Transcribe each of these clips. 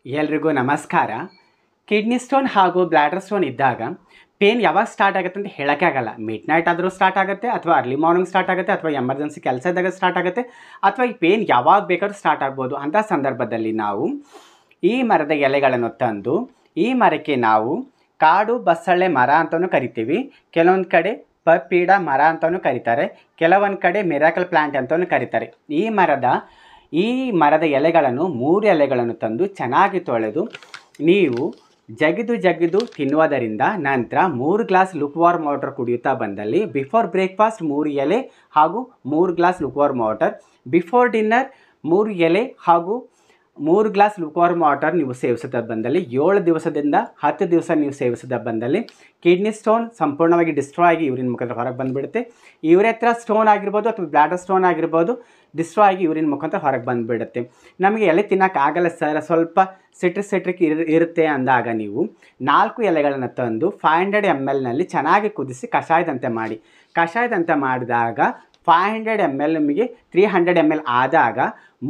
ಎಲ್ರಿಗೂ ನಮಸ್ಕಾರ. Kidney stone ಹಾಗೂ ಬ್ಲ್ಯಾಡರ್ ಸ್ಟೋನ್ ಇದ್ದಾಗ ಪೇನ್ ಯಾವಾಗ ಸ್ಟಾರ್ಟ್ ಆಗುತ್ತೆ ಅಂತ ಹೇಳೋಕ್ಕೆ ಆಗಲ್ಲ. ಮಿಡ್ ನೈಟ್ ಆದರೂ ಸ್ಟಾರ್ಟ್ ಆಗುತ್ತೆ, ಅಥವಾ ಅರ್ಲಿ ಮಾರ್ನಿಂಗ್ ಸ್ಟಾರ್ಟ್ ಆಗುತ್ತೆ, ಅಥವಾ ಎಮರ್ಜೆನ್ಸಿ ಕೆಲಸ ಇದ್ದಾಗ ಸ್ಟಾರ್ಟ್ ಆಗುತ್ತೆ, ಅಥವಾ ಈ ಪೇನ್ ಯಾವಾಗ ಬೇಕಾದ್ರೂ ಸ್ಟಾರ್ಟ್ ಆಗ್ಬೋದು. ಅಂಥ ಸಂದರ್ಭದಲ್ಲಿ ನಾವು ಈ ಮರದ ಎಲೆಗಳನ್ನು ತಂದು, ಈ ಮರಕ್ಕೆ ನಾವು ಕಾಡು ಬಸಳೆ ಮರ ಅಂತಲೂ ಕರಿತೀವಿ, ಕೆಲವೊಂದು ಕಡೆ ಪಪೀಡ ಮರ ಅಂತಲೂ ಕರೀತಾರೆ, ಕೆಲವೊಂದು ಕಡೆ ಮಿರಾಕಲ್ ಪ್ಲ್ಯಾಂಟ್ ಅಂತಲೂ ಕರೀತಾರೆ. ಈ ಮರದ ಎಲೆಗಳನ್ನು 3 ಎಲೆಗಳನ್ನು ತಂದು ಚೆನ್ನಾಗಿ ತೊಳೆದು ನೀವು ಜಗಿದು ತಿನ್ನುವುದರಿಂದ ನಂತರ 3 ಗ್ಲಾಸ್ ಲುಕ್ವಾರ್ಮ್ ವಾಟರ್ ಕುಡಿಯುತ್ತಾ ಬಂದಲ್ಲಿ ಬಿಫೋರ್ ಬ್ರೇಕ್ಫಾಸ್ಟ್ 3 ಎಲೆ ಹಾಗೂ 3 ಗ್ಲಾಸ್ ಲುಕ್ವಾರ್ಮ್ ವಾಟರ್, ಬಿಫೋರ್ ಡಿನ್ನರ್ 3 ಎಲೆ ಹಾಗೂ 3 ಗ್ಲಾಸ್ ಲುಕ್ವಾರ್ಮ್ ವಾಟರ್ ನೀವು ಸೇವಿಸುತ್ತಾ ಬಂದಲ್ಲಿ 7 ದಿವಸದಿಂದ 10 ದಿವಸ ನೀವು ಸೇವಿಸುತ್ತಾ ಬಂದಲ್ಲಿ ಕಿಡ್ನಿ ಸ್ಟೋನ್ ಸಂಪೂರ್ಣವಾಗಿ ಡಿಸ್ಟ್ರಾಯ್ ಆಗಿ ಯೂರಿನ್ ಮುಖಾಂತರ ಹೊರಗೆ ಬಂದುಬಿಡುತ್ತೆ. ಯೂರೆತ್ರ ಸ್ಟೋನ್ ಆಗಿರ್ಬೋದು ಅಥವಾ ಬ್ಲ್ಯಾಡರ್ ಸ್ಟೋನ್ ಆಗಿರ್ಬೋದು, ಡಿಸ್ಟ್ರಾಯ್ ಆಗಿ ಯೂರಿನ್ ಮುಖಾಂತರ ಹೊರಗೆ ಬಂದುಬಿಡುತ್ತೆ. ನಮಗೆ ಎಲೆ ತಿನ್ನೋಕ್ಕಾಗಲ್ಲ ಸರ್, ಸ್ವಲ್ಪ ಸಿಟ್ರಿಕ್ ಇರುತ್ತೆ ಅಂದಾಗ ನೀವು 4 ಎಲೆಗಳನ್ನು ತಂದು 500 ml ಚೆನ್ನಾಗಿ ಕುದಿಸಿ ಕಷಾಯದಂತೆ ಮಾಡಿ. ಕಷಾಯದಂತೆ ಮಾಡಿದಾಗ 500 ml ನಿಮಗೆ 300 ml ಆದಾಗ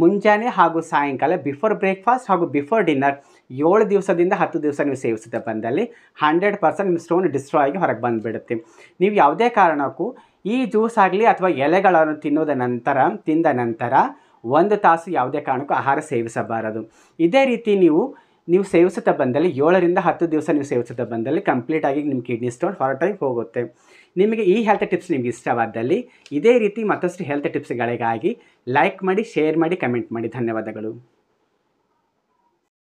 ಮುಂಜಾನೆ ಹಾಗೂ ಸಾಯಂಕಾಲ ಬಿಫೋರ್ ಬ್ರೇಕ್ಫಾಸ್ಟ್ ಹಾಗೂ ಬಿಫೋರ್ ಡಿನ್ನರ್ 7 ದಿವಸದಿಂದ 10 ದಿವಸ ನೀವು ಸೇವಿಸುತ್ತಾ ಬಂದಲ್ಲಿ 100% ನಿಮ್ಮ ಸ್ಟೋನ್ ಡಿಸ್ಟ್ರಾಯ್ ಆಗಿ ಹೊರಗೆ ಬಂದುಬಿಡುತ್ತೆ. ನೀವು ಯಾವುದೇ ಕಾರಣಕ್ಕೂ ಈ ಜ್ಯೂಸ್ ಆಗಲಿ ಅಥವಾ ಎಲೆಗಳನ್ನು ತಿಂದ ನಂತರ 1 ತಾಸು ಯಾವುದೇ ಕಾರಣಕ್ಕೂ ಆಹಾರ ಸೇವಿಸಬಾರದು. ಇದೇ ರೀತಿ ನೀವು ಸೇವಿಸುತ್ತಾ ಬಂದಲ್ಲಿ 7ರಿಂದ 10 ದಿವಸ ನೀವು ಸೇವಿಸುತ್ತಾ ಬಂದಲ್ಲಿ ಕಂಪ್ಲೀಟಾಗಿ ನಿಮ್ಮ ಕಿಡ್ನಿ ಸ್ಟೋನ್ ಹೊರಟಾಗಿ ಹೋಗುತ್ತೆ. ನಿಮಗೆ ಈ ಹೆಲ್ತ್ ಟಿಪ್ಸ್ ನಿಮಗೆ ಇಷ್ಟವಾದಲ್ಲಿ ಇದೇ ರೀತಿ ಮತ್ತಷ್ಟು ಹೆಲ್ತ್ ಟಿಪ್ಸ್ಗಳಿಗಾಗಿ ಲೈಕ್ ಮಾಡಿ, ಶೇರ್ ಮಾಡಿ, ಕಮೆಂಟ್ ಮಾಡಿ. ಧನ್ಯವಾದಗಳು.